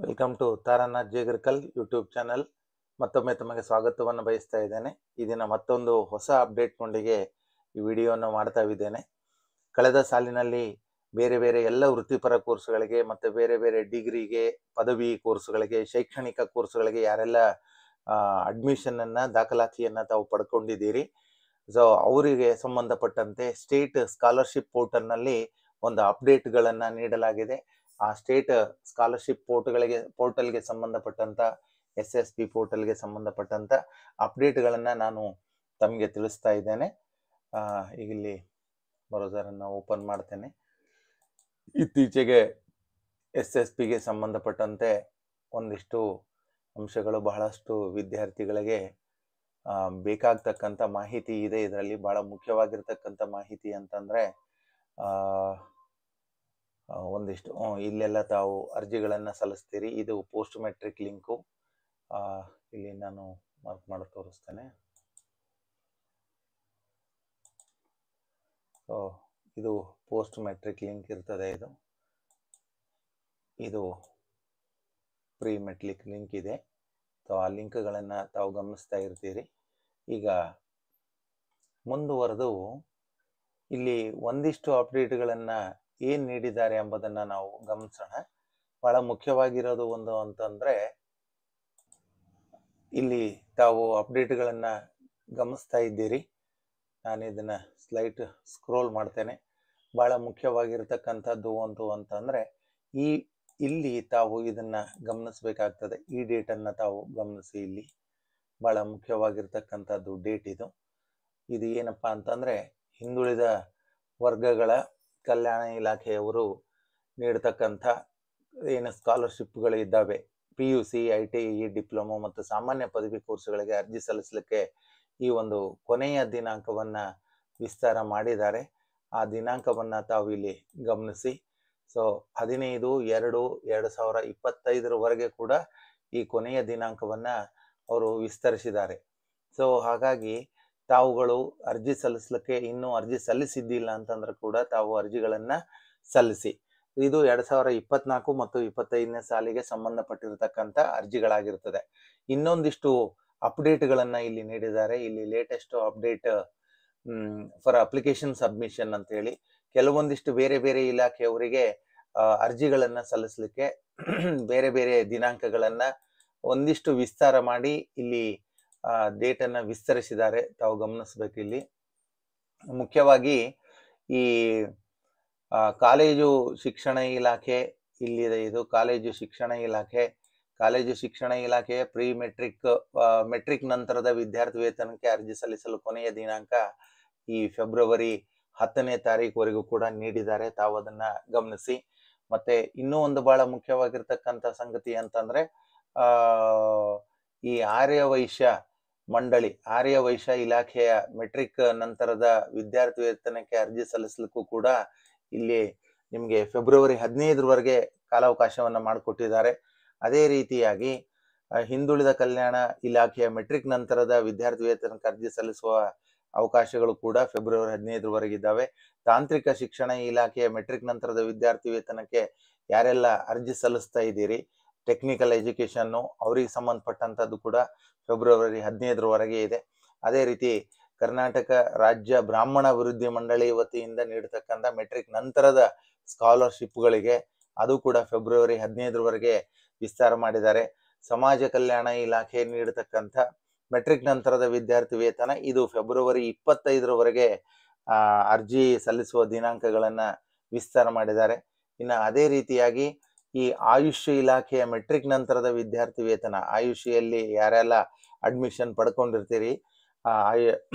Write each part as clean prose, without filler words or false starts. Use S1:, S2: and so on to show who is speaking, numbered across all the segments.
S1: Welcome to Taranath Jegarkal YouTube channel. ಮತ್ತೊಮ್ಮೆ ತಮಗೆ ಸ್ವಾಗತವನ್ನು ಬಯಸ್ತಾ ಇದ್ದೇನೆ. ಈ ದಿನ ಮತ್ತೊಂದು ಹೊಸ ಅಪ್ಡೇಟ್ನೊಂದಿಗೆ ಈ ವಿಡಿಯೋವನ್ನು ಮಾಡ್ತಾ ಇದ್ದೇನೆ. ಕಳೆದ ಸಾಲಿನಲ್ಲಿ ಬೇರೆ ಬೇರೆ ಎಲ್ಲ ವೃತ್ತಿಪರ ಕೋರ್ಸ್ಗಳಿಗೆ ಮತ್ತು ಬೇರೆ ಬೇರೆ ಡಿಗ್ರಿಗೆ, ಪದವಿ ಕೋರ್ಸ್ಗಳಿಗೆ, ಶೈಕ್ಷಣಿಕ ಕೋರ್ಸ್ಗಳಿಗೆ ಯಾರೆಲ್ಲ ಅಡ್ಮಿಷನನ್ನು ದಾಖಲಾತಿಯನ್ನು ತಾವು ಪಡ್ಕೊಂಡಿದ್ದೀರಿ, ಸೊ ಅವರಿಗೆ ಸಂಬಂಧಪಟ್ಟಂತೆ ಸ್ಟೇಟ್ ಸ್ಕಾಲರ್ಶಿಪ್ ಪೋರ್ಟಲ್ನಲ್ಲಿ ಒಂದು ಅಪ್ಡೇಟ್ಗಳನ್ನು ನೀಡಲಾಗಿದೆ. ಆ ಸ್ಟೇಟ್ ಸ್ಕಾಲರ್ಶಿಪ್ ಪೋರ್ಟಲ್ಗೆ ಸಂಬಂಧಪಟ್ಟಂತ SSP ಪೋರ್ಟಲ್ಗೆ ಸಂಬಂಧಪಟ್ಟಂತ ಅಪ್ಡೇಟ್ಗಳನ್ನು ನಾನು ತಮಗೆ ತಿಳಿಸ್ತಾ ಇದ್ದೇನೆ. ಈಗ ಇಲ್ಲಿ ಬ್ರೌಸರನ್ನು ಓಪನ್ ಮಾಡ್ತೇನೆ. ಇತ್ತೀಚೆಗೆ SSPಗೆ ಸಂಬಂಧಪಟ್ಟಂತೆ ಒಂದಿಷ್ಟು ಅಂಶಗಳು ಬಹಳಷ್ಟು ವಿದ್ಯಾರ್ಥಿಗಳಿಗೆ ಬೇಕಾಗ್ತಕ್ಕಂಥ ಮಾಹಿತಿ ಇದೆ. ಇದರಲ್ಲಿ ಬಹಳ ಮುಖ್ಯವಾಗಿರ್ತಕ್ಕಂಥ ಮಾಹಿತಿ ಅಂತಂದ್ರೆ ಒಂದಿಷ್ಟು ಇಲ್ಲೆಲ್ಲ ತಾವು ಅರ್ಜಿಗಳನ್ನು ಸಲ್ಲಿಸ್ತೀರಿ. ಇದು ಪೋಸ್ಟ್ ಮೆಟ್ರಿಕ್ ಲಿಂಕು. ಇಲ್ಲಿ ನಾನು ಮಾರ್ಕ್ ಮಾಡಿ ತೋರಿಸ್ತೇನೆ. ಸೊ ಇದು ಪೋಸ್ಟ್ ಮೆಟ್ರಿಕ್ ಲಿಂಕ್ ಇರ್ತದೆ. ಇದು ಪ್ರೀ ಮೆಟ್ರಿಕ್ ಲಿಂಕ್ ಇದೆ. ಸೊ ಆ ಲಿಂಕ್ಗಳನ್ನು ತಾವು ಗಮನಿಸ್ತಾ ಇರ್ತೀರಿ. ಈಗ ಮುಂದುವರೆದು ಇಲ್ಲಿ ಒಂದಿಷ್ಟು ಅಪ್ಡೇಟ್ಗಳನ್ನು ಏನು ನೀಡಿದ್ದಾರೆ ಎಂಬುದನ್ನು ನಾವು ಗಮನಿಸೋಣ. ಬಹಳ ಮುಖ್ಯವಾಗಿರೋದು ಒಂದು ಅಂತಂದ್ರೆ, ಇಲ್ಲಿ ತಾವು ಅಪ್ಡೇಟ್ಗಳನ್ನು ಗಮನಿಸ್ತಾ ಇದ್ದೀರಿ. ನಾನು ಇದನ್ನ ಸ್ಲೈಡ್ ಸ್ಕ್ರೋಲ್ ಮಾಡ್ತೇನೆ. ಬಹಳ ಮುಖ್ಯವಾಗಿರ್ತಕ್ಕಂಥದ್ದು ಅಂತಂದ್ರೆ ಇಲ್ಲಿ ತಾವು ಇದನ್ನ ಗಮನಿಸಬೇಕಾಗ್ತದೆ. ಈ ಡೇಟನ್ನು ತಾವು ಗಮನಿಸಿ. ಇಲ್ಲಿ ಬಹಳ ಮುಖ್ಯವಾಗಿರ್ತಕ್ಕಂಥದ್ದು ಡೇಟ್ ಇದು ಏನಪ್ಪಾ ಅಂತಂದ್ರೆ, ಹಿಂದುಳಿದ ವರ್ಗಗಳ ಕಲ್ಯಾಣ ಇಲಾಖೆಯವರು ನೀಡತಕ್ಕಂಥ ಏನು ಸ್ಕಾಲರ್ಶಿಪ್ಗಳು ಇದ್ದಾವೆ, PUC, ITI, ಡಿಪ್ಲೊಮೊ ಮತ್ತು ಸಾಮಾನ್ಯ ಪದವಿ ಕೋರ್ಸ್ಗಳಿಗೆ ಅರ್ಜಿ ಸಲ್ಲಿಸಲಿಕ್ಕೆ ಈ ಒಂದು ಕೊನೆಯ ದಿನಾಂಕವನ್ನ ವಿಸ್ತಾರ ಮಾಡಿದ್ದಾರೆ. ಆ ದಿನಾಂಕವನ್ನ ತಾವು ಇಲ್ಲಿ ಗಮನಿಸಿ. ಸೊ 15/2/2025 ಕೂಡ ಈ ಕೊನೆಯ ದಿನಾಂಕವನ್ನ ಅವರು ವಿಸ್ತರಿಸಿದ್ದಾರೆ. ಸೊ ಹಾಗಾಗಿ ತಾವುಗಳು ಅರ್ಜಿ ಸಲ್ಲಿಸಲಿಕ್ಕೆ ಇನ್ನೂ ಅರ್ಜಿ ಸಲ್ಲಿಸಿದ್ದಿಲ್ಲ ಅಂತಂದ್ರೆ ಕೂಡ ತಾವು ಅರ್ಜಿಗಳನ್ನ ಸಲ್ಲಿಸಿ. ಇದು 2024 ಮತ್ತು 25ನೇ ಸಾಲಿಗೆ ಸಂಬಂಧಪಟ್ಟಿರತಕ್ಕಂಥ ಅರ್ಜಿಗಳಾಗಿರ್ತದೆ. ಇನ್ನೊಂದಿಷ್ಟು ಅಪ್ಡೇಟ್ಗಳನ್ನ ಇಲ್ಲಿ ನೀಡಿದ್ದಾರೆ. ಇಲ್ಲಿ latest update for application submission ಅಂತ ಹೇಳಿ ಕೆಲವೊಂದಿಷ್ಟು ಬೇರೆ ಬೇರೆ ಇಲಾಖೆಯವರಿಗೆ ಅರ್ಜಿಗಳನ್ನ ಸಲ್ಲಿಸಲಿಕ್ಕೆ ಬೇರೆ ಬೇರೆ ದಿನಾಂಕಗಳನ್ನ ಒಂದಿಷ್ಟು ವಿಸ್ತಾರ ಮಾಡಿ ಇಲ್ಲಿ ಡೇಟ್ ಅನ್ನ ವಿಸ್ತರಿಸಿದ್ದಾರೆ. ತಾವು ಗಮನಿಸ್ಬೇಕು. ಇಲ್ಲಿ ಮುಖ್ಯವಾಗಿ ಈ ಕಾಲೇಜು ಶಿಕ್ಷಣ ಇಲಾಖೆ ಇಲ್ಲಿದೆ. ಇದು ಕಾಲೇಜು ಶಿಕ್ಷಣ ಇಲಾಖೆಯ ಪ್ರೀ ಮೆಟ್ರಿಕ್ ನಂತರದ ವಿದ್ಯಾರ್ಥಿ ವೇತನಕ್ಕೆ ಅರ್ಜಿ ಸಲ್ಲಿಸಲು ಕೊನೆಯ ದಿನಾಂಕ ಈ ಫೆಬ್ರವರಿ 10ನೇ ತಾರೀಕುವರೆಗೂ ಕೂಡ ನೀಡಿದ್ದಾರೆ. ತಾವು ಅದನ್ನ ಗಮನಿಸಿ. ಮತ್ತೆ ಇನ್ನೂ ಒಂದು ಬಹಳ ಮುಖ್ಯವಾಗಿರ್ತಕ್ಕಂಥ ಸಂಗತಿ ಅಂತಂದ್ರೆ, ಈ ಆರ್ಯವೈಶ್ಯ ಇಲಾಖೆಯ ಮೆಟ್ರಿಕ್ ನಂತರದ ವಿದ್ಯಾರ್ಥಿ ವೇತನಕ್ಕೆ ಅರ್ಜಿ ಸಲ್ಲಿಸಲಿಕ್ಕೂ ಕೂಡ ಇಲ್ಲಿ ನಿಮಗೆ ಫೆಬ್ರವರಿ 15ರವರೆಗೆ ಕಾಲಾವಕಾಶವನ್ನ ಮಾಡಿಕೊಟ್ಟಿದ್ದಾರೆ. ಅದೇ ರೀತಿಯಾಗಿ ಹಿಂದುಳಿದ ಕಲ್ಯಾಣ ಇಲಾಖೆಯ ಮೆಟ್ರಿಕ್ ನಂತರದ ವಿದ್ಯಾರ್ಥಿ ವೇತನಕ್ಕೆ ಅರ್ಜಿ ಸಲ್ಲಿಸುವ ಅವಕಾಶಗಳು ಕೂಡ ಫೆಬ್ರವರಿ 15ರವರೆಗೆ ಇದ್ದಾವೆ. ತಾಂತ್ರಿಕ ಶಿಕ್ಷಣ ಇಲಾಖೆಯ ಮೆಟ್ರಿಕ್ ನಂತರದ ವಿದ್ಯಾರ್ಥಿ ವೇತನಕ್ಕೆ ಯಾರೆಲ್ಲ ಅರ್ಜಿ ಸಲ್ಲಿಸ್ತಾ ಇದ್ದೀರಿ, ಟೆಕ್ನಿಕಲ್ ಎಜುಕೇಶನ್, ಅವರಿಗೆ ಸಂಬಂಧಪಟ್ಟಂತದ್ದು ಕೂಡ ಫೆಬ್ರವರಿ 15ರವರೆಗೆ ಇದೆ. ಅದೇ ರೀತಿ ಕರ್ನಾಟಕ ರಾಜ್ಯ ಬ್ರಾಹ್ಮಣ ಅಭಿವೃದ್ಧಿ ಮಂಡಳಿ ವತಿಯಿಂದ ನೀಡತಕ್ಕಂಥ ಮೆಟ್ರಿಕ್ ನಂತರದ ಸ್ಕಾಲರ್ಶಿಪ್ಗಳಿಗೆ ಅದು ಕೂಡ ಫೆಬ್ರವರಿ 15ರವರೆಗೆ ವಿಸ್ತಾರ ಮಾಡಿದ್ದಾರೆ. ಸಮಾಜ ಕಲ್ಯಾಣ ಇಲಾಖೆ ನೀಡತಕ್ಕಂಥ ಮೆಟ್ರಿಕ್ ನಂತರದ ವಿದ್ಯಾರ್ಥಿ ವೇತನ ಇದು ಫೆಬ್ರವರಿ 25ರವರೆಗೆ ಅರ್ಜಿ ಸಲ್ಲಿಸುವ ದಿನಾಂಕಗಳನ್ನ ವಿಸ್ತಾರ ಮಾಡಿದ್ದಾರೆ. ಇನ್ನು ಅದೇ ರೀತಿಯಾಗಿ ಈ ಆಯುಷ್ ಇಲಾಖೆಯ ಮೆಟ್ರಿಕ್ ನಂತರದ ವಿದ್ಯಾರ್ಥಿ ವೇತನ, ಆಯುಷಿಯಲ್ಲಿ ಯಾರೆಲ್ಲ ಅಡ್ಮಿಷನ್ ಪಡ್ಕೊಂಡಿರ್ತೀರಿ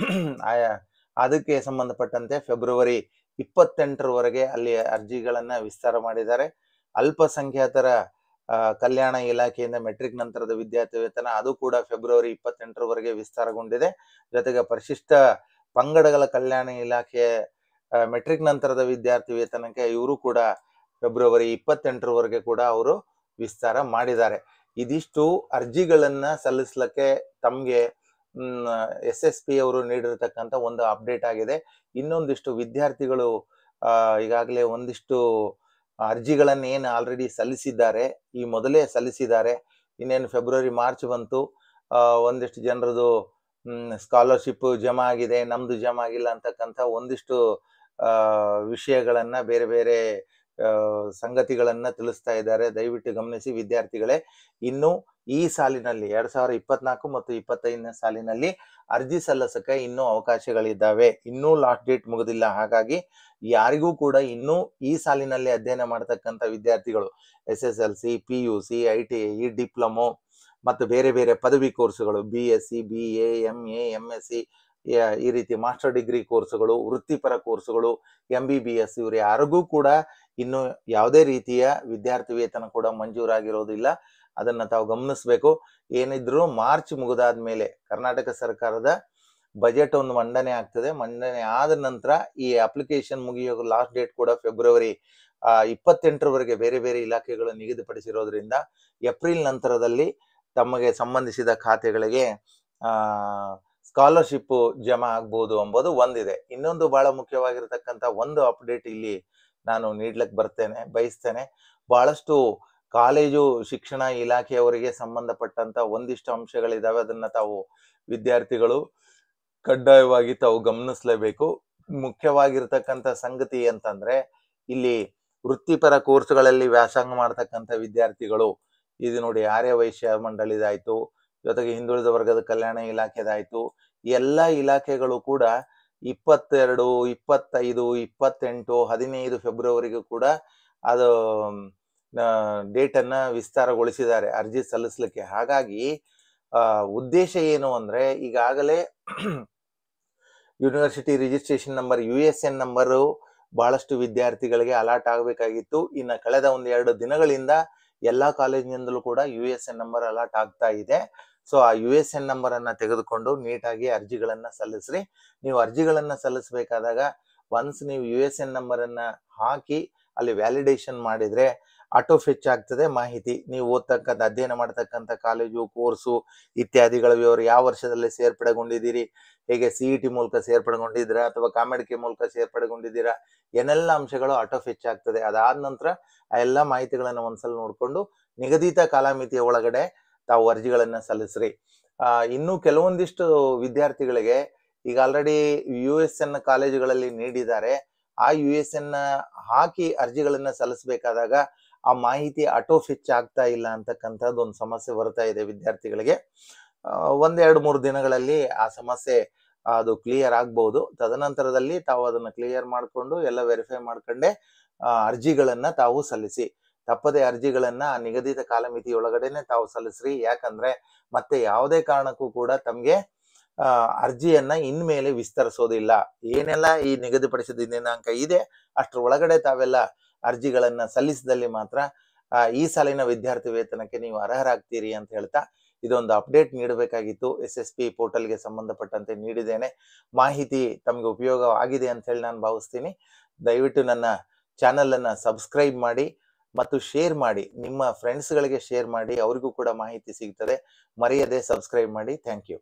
S1: ಅದಕ್ಕೆ ಸಂಬಂಧಪಟ್ಟಂತೆ ಫೆಬ್ರವರಿ 28ರವರೆಗೆ ಅಲ್ಲಿ ಅರ್ಜಿಗಳನ್ನ ವಿಸ್ತಾರ ಮಾಡಿದ್ದಾರೆ. ಅಲ್ಪಸಂಖ್ಯಾತರ ಕಲ್ಯಾಣ ಇಲಾಖೆಯಿಂದ ಮೆಟ್ರಿಕ್ ನಂತರದ ವಿದ್ಯಾರ್ಥಿ ವೇತನ ಅದು ಕೂಡ ಫೆಬ್ರವರಿ 28ರವರೆಗೆ ವಿಸ್ತಾರಗೊಂಡಿದೆ. ಜೊತೆಗೆ ಪರಿಶಿಷ್ಟ ಪಂಗಡಗಳ ಕಲ್ಯಾಣ ಇಲಾಖೆಯ ಮೆಟ್ರಿಕ್ ನಂತರದ ವಿದ್ಯಾರ್ಥಿ ವೇತನಕ್ಕೆ ಇವರು ಕೂಡ ಫೆಬ್ರವರಿ 28ರವರೆಗೆ ಕೂಡ ಅವರು ವಿಸ್ತಾರ ಮಾಡಿದ್ದಾರೆ. ಇದಿಷ್ಟು ಅರ್ಜಿಗಳನ್ನ ಸಲ್ಲಿಸಲಿಕ್ಕೆ ತಮಗೆ SSP ಅವರು ನೀಡಿರತಕ್ಕಂಥ ಒಂದು ಅಪ್ಡೇಟ್ ಆಗಿದೆ. ಇನ್ನೊಂದಿಷ್ಟು ವಿದ್ಯಾರ್ಥಿಗಳು ಈಗಾಗಲೇ ಒಂದಿಷ್ಟು ಅರ್ಜಿಗಳನ್ನ ಏನು ಆಲ್ರೆಡಿ ಸಲ್ಲಿಸಿದ್ದಾರೆ, ಈ ಮೊದಲೇ ಸಲ್ಲಿಸಿದ್ದಾರೆ. ಇನ್ನೇನು ಫೆಬ್ರವರಿ ಮಾರ್ಚ್ ಬಂತು, ಒಂದಿಷ್ಟು ಜನರದು ಸ್ಕಾಲರ್ಶಿಪ್ ಜಮಾ ಆಗಿದೆ, ನಮ್ದು ಜಮಾ ಆಗಿಲ್ಲ ಅಂತಕ್ಕಂಥ ಒಂದಿಷ್ಟು ವಿಷಯಗಳನ್ನ ಬೇರೆ ಬೇರೆ ಸಂಗತಿಗಳನ್ನ ತಿಳಿಸ್ತಾ ಇದ್ದಾರೆ. ದಯವಿಟ್ಟು ಗಮನಿಸಿ ವಿದ್ಯಾರ್ಥಿಗಳೇ. ಇನ್ನು ಈ ಸಾಲಿನಲ್ಲಿ 2024 ಮತ್ತು 25ನೇ ಸಾಲಿನಲ್ಲಿ ಅರ್ಜಿ ಸಲ್ಲಿಸಕ್ಕೆ ಇನ್ನೂ ಅವಕಾಶಗಳಿದ್ದಾವೆ. ಇನ್ನೂ ಲಾಸ್ಟ್ ಡೇಟ್ ಮುಗಿದಿಲ್ಲ. ಹಾಗಾಗಿ ಯಾರಿಗೂ ಕೂಡ ಇನ್ನೂ ಈ ಸಾಲಿನಲ್ಲಿ ಅಧ್ಯಯನ ಮಾಡತಕ್ಕಂಥ ವಿದ್ಯಾರ್ಥಿಗಳು SSLC, PUC, ITI, ಡಿಪ್ಲೊಮೊ ಮತ್ತು ಬೇರೆ ಬೇರೆ ಪದವಿ ಕೋರ್ಸುಗಳು BSc, BA, MA, MSc, ಈ ರೀತಿ ಮಾಸ್ಟರ್ ಡಿಗ್ರಿ ಕೋರ್ಸುಗಳು, ವೃತ್ತಿಪರ ಕೋರ್ಸುಗಳು, MBBS ಇವರು ಯಾರಿಗೂ ಕೂಡ ಇನ್ನು ಯಾವುದೇ ರೀತಿಯ ವಿದ್ಯಾರ್ಥಿ ವೇತನ ಕೂಡ ಮಂಜೂರಾಗಿರೋದಿಲ್ಲ. ಅದನ್ನ ತಾವು ಗಮನಿಸಬೇಕು. ಏನಿದ್ರು ಮಾರ್ಚ್ ಮುಗಿದಾದ್ಮೇಲೆ ಕರ್ನಾಟಕ ಸರ್ಕಾರದ ಬಜೆಟ್ ಒಂದು ಮಂಡನೆ ಆಗ್ತದೆ. ಮಂಡನೆ ಆದ ನಂತರ ಈ ಅಪ್ಲಿಕೇಶನ್ ಮುಗಿಯೋ ಲಾಸ್ಟ್ ಡೇಟ್ ಕೂಡ ಫೆಬ್ರವರಿ 28ರವರೆಗೆ ಬೇರೆ ಬೇರೆ ಇಲಾಖೆಗಳು ನಿಗದಿಪಡಿಸಿರೋದ್ರಿಂದ ಏಪ್ರಿಲ್ ನಂತರದಲ್ಲಿ ತಮಗೆ ಸಂಬಂಧಿಸಿದ ಖಾತೆಗಳಿಗೆ ಸ್ಕಾಲರ್ಶಿಪ್ ಜಮಾ ಆಗ್ಬಹುದು ಎಂಬುದು ಒಂದಿದೆ. ಇನ್ನೊಂದು ಬಹಳ ಮುಖ್ಯವಾಗಿರತಕ್ಕಂಥ ಒಂದು ಅಪ್ಡೇಟ್ ಇಲ್ಲಿ ನಾನು ನೀಡ್ಲಿಕ್ಕೆ ಬಯಸ್ತೇನೆ. ಬಹಳಷ್ಟು ಕಾಲೇಜು ಶಿಕ್ಷಣ ಇಲಾಖೆಯವರಿಗೆ ಸಂಬಂಧಪಟ್ಟಂತ ಒಂದಿಷ್ಟು ಅಂಶಗಳಿದಾವೆ. ಅದನ್ನ ತಾವು ವಿದ್ಯಾರ್ಥಿಗಳು ಕಡ್ಡಾಯವಾಗಿ ತಾವು ಗಮನಿಸಲೇಬೇಕು. ಮುಖ್ಯವಾಗಿರ್ತಕ್ಕಂಥ ಸಂಗತಿ ಅಂತಂದ್ರೆ, ಇಲ್ಲಿ ವೃತ್ತಿಪರ ಕೋರ್ಸ್ಗಳಲ್ಲಿ ವ್ಯಾಸಂಗ ಮಾಡ್ತಕ್ಕಂಥ ವಿದ್ಯಾರ್ಥಿಗಳು, ಇದು ನೋಡಿ ಆರ್ಯ ವೈಶ್ಯ ಮಂಡಳಿದಾಯ್ತು, ಜೊತೆಗೆ ಹಿಂದುಳಿದ ವರ್ಗದ ಕಲ್ಯಾಣ ಇಲಾಖೆದಾಯ್ತು, ಎಲ್ಲ ಇಲಾಖೆಗಳು ಕೂಡ 22, 25, 28, 15 ಫೆಬ್ರವರಿಗೂ ಕೂಡ ಅದು ಡೇಟ್ ಅನ್ನ ವಿಸ್ತಾರಗೊಳಿಸಿದ್ದಾರೆ ಅರ್ಜಿ ಸಲ್ಲಿಸ್ಲಿಕ್ಕೆ. ಹಾಗಾಗಿ ಉದ್ದೇಶ ಏನು ಅಂದ್ರೆ, ಈಗಾಗಲೇ university registration number USN number ಬಹಳಷ್ಟು ವಿದ್ಯಾರ್ಥಿಗಳಿಗೆ ಅಲಾಟ್ ಆಗಬೇಕಾಗಿತ್ತು. ಇನ್ನು ಕಳೆದ 1-2 ದಿನಗಳಿಂದ ಎಲ್ಲಾ ಕಾಲೇಜಿನಿಂದಲೂ ಕೂಡ USN ನಂಬರ್ ಅಲಾಟ್ ಆಗ್ತಾ ಇದೆ. ಸೊ ಆ USN ನಂಬರ್ ಅನ್ನ ತೆಗೆದುಕೊಂಡು ನೀಟಾಗಿ ಅರ್ಜಿಗಳನ್ನ ಸಲ್ಲಿಸ್ರಿ. ನೀವು ಅರ್ಜಿಗಳನ್ನ ಸಲ್ಲಿಸಬೇಕಾದಾಗ ಒನ್ಸ್ ನೀವು USN ನಂಬರ್ ಅನ್ನ ಹಾಕಿ ಅಲ್ಲಿ ವ್ಯಾಲಿಡೇಷನ್ ಮಾಡಿದ್ರೆ ಆಟೋ ಫೆಚ್ ಆಗ್ತದೆ ಮಾಹಿತಿ. ನೀವು ಓದ್ತಕ್ಕಂಥ ಅಧ್ಯಯನ ಮಾಡ್ತಕ್ಕಂಥ ಕಾಲೇಜು, ಕೋರ್ಸು ಇತ್ಯಾದಿಗಳ ವಿವರ, ಯಾವ ವರ್ಷದಲ್ಲಿ ಸೇರ್ಪಡೆಗೊಂಡಿದ್ದೀರಿ, ಹೇಗೆ CET ಮೂಲಕ ಸೇರ್ಪಡೆಗೊಂಡಿದ್ದೀರಾ ಅಥವಾ ಕಾಮೆಡಿಕೆ ಮೂಲಕ ಸೇರ್ಪಡೆಗೊಂಡಿದ್ದೀರಾ, ಏನೆಲ್ಲ ಅಂಶಗಳು ಆಟೋ ಫೆಚ್ ಆಗ್ತದೆ. ಅದಾದ ನಂತರ ಆ ಎಲ್ಲ ಮಾಹಿತಿಗಳನ್ನ ಒಂದ್ಸಲ ನೋಡ್ಕೊಂಡು ನಿಗದಿತ ಕಾಲಮಿತಿಯ ಒಳಗಡೆ ತಾವು ಅರ್ಜಿಗಳನ್ನ ಸಲ್ಲಿಸ್ರಿ. ಇನ್ನು ಕೆಲವೊಂದಿಷ್ಟು ವಿದ್ಯಾರ್ಥಿಗಳಿಗೆ ಈಗ ಆಲ್ರೆಡಿ USN ಕಾಲೇಜುಗಳಲ್ಲಿ ನೀಡಿದ್ದಾರೆ. ಆ USN ಹಾಕಿ ಅರ್ಜಿಗಳನ್ನ ಸಲ್ಲಿಸಬೇಕಾದಾಗ ಆ ಮಾಹಿತಿ ಆಟೋ ಫೆಚ್ ಆಗ್ತಾ ಇಲ್ಲ ಅಂತಕ್ಕಂಥದ್ದು ಒಂದು ಸಮಸ್ಯೆ ಬರ್ತಾ ಇದೆ ವಿದ್ಯಾರ್ಥಿಗಳಿಗೆ. 1-2-3 ದಿನಗಳಲ್ಲಿ ಆ ಸಮಸ್ಯೆ ಅದು ಕ್ಲಿಯರ್ ಆಗ್ಬಹುದು. ತದನಂತರದಲ್ಲಿ ತಾವು ಅದನ್ನ ಕ್ಲಿಯರ್ ಮಾಡಿಕೊಂಡು ಎಲ್ಲ ವೆರಿಫೈ ಮಾಡ್ಕೊಂಡೆ ಅರ್ಜಿಗಳನ್ನ ತಾವು ಸಲ್ಲಿಸಿ. ತಪ್ಪದೆ ಅರ್ಜಿಗಳನ್ನ ಆ ನಿಗದಿತ ಕಾಲಮಿತಿ ಒಳಗಡೆನೆ ತಾವು ಸಲ್ಲಿಸ್ರಿ. ಯಾಕಂದ್ರೆ ಮತ್ತೆ ಯಾವುದೇ ಕಾರಣಕ್ಕೂ ಕೂಡ ತಮ್ಗೆ ಅರ್ಜಿಯನ್ನ ಇನ್ಮೇಲೆ ವಿಸ್ತರಿಸೋದಿಲ್ಲ. ಏನೆಲ್ಲ ಈ ನಿಗದಿಪಡಿಸಿದ ದಿನಾಂಕ ಇದೆ ಅಷ್ಟರ ಒಳಗಡೆ ತಾವೆಲ್ಲ ಅರ್ಜಿಗಳನ್ನ ಸಲ್ಲಿಸಿದಲ್ಲಿ ಮಾತ್ರ ಈ ಸಾಲಿನ ವಿದ್ಯಾರ್ಥಿ ವೇತನಕ್ಕೆ ನೀವು ಅರ್ಹರಾಗ್ತೀರಿ ಅಂತ ಹೇಳ್ತಾ ಇದೊಂದು ಅಪ್ಡೇಟ್ ನೀಡಬೇಕಾಗಿತ್ತು. SSP ಪೋರ್ಟಲ್ಗೆ ಸಂಬಂಧಪಟ್ಟಂತೆ ನೀಡಿದ್ದೇನೆ. ಮಾಹಿತಿ ತಮಗೆ ಉಪಯೋಗ ಆಗಿದೆ ಅಂತ ಹೇಳಿ ನಾನು ಭಾವಿಸ್ತೀನಿ. ದಯವಿಟ್ಟು ನನ್ನ ಚಾನಲ್ ಅನ್ನ ಸಬ್ಸ್ಕ್ರೈಬ್ ಮಾಡಿ ಮತ್ತು ಶೇರ್ ಮಾಡಿ. ನಿಮ್ಮ ಫ್ರೆಂಡ್ಸ್ಗಳಿಗೆ ಶೇರ್ ಮಾಡಿ, ಅವರಿಗೂ ಕೂಡ ಮಾಹಿತಿ ಸಿಗ್ತದೆ. ಮರೆಯದೆ ಸಬ್ಸ್ಕ್ರೈಬ್ ಮಾಡಿ. Thank you.